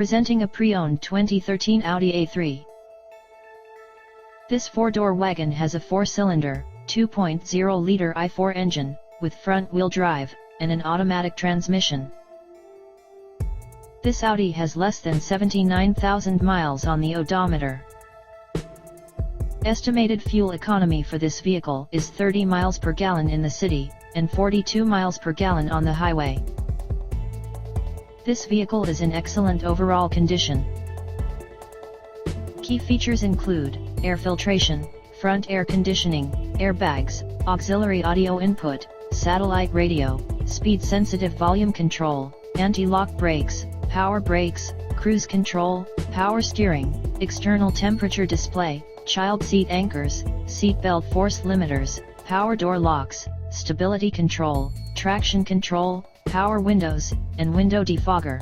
Presenting a pre-owned 2013 Audi A3. This four-door wagon has a four-cylinder, 2.0-liter i4 engine, with front-wheel drive, and an automatic transmission. This Audi has less than 79,000 miles on the odometer. Estimated fuel economy for this vehicle is 30 miles per gallon in the city, and 42 miles per gallon on the highway. This vehicle is in excellent overall condition. Key features include air filtration, front air conditioning, airbags, auxiliary audio input, satellite radio, speed-sensitive volume control, anti-lock brakes, power brakes, cruise control, power steering, external temperature display, child seat anchors, seat belt force limiters, power door locks, stability control, traction control, power windows, and window defogger.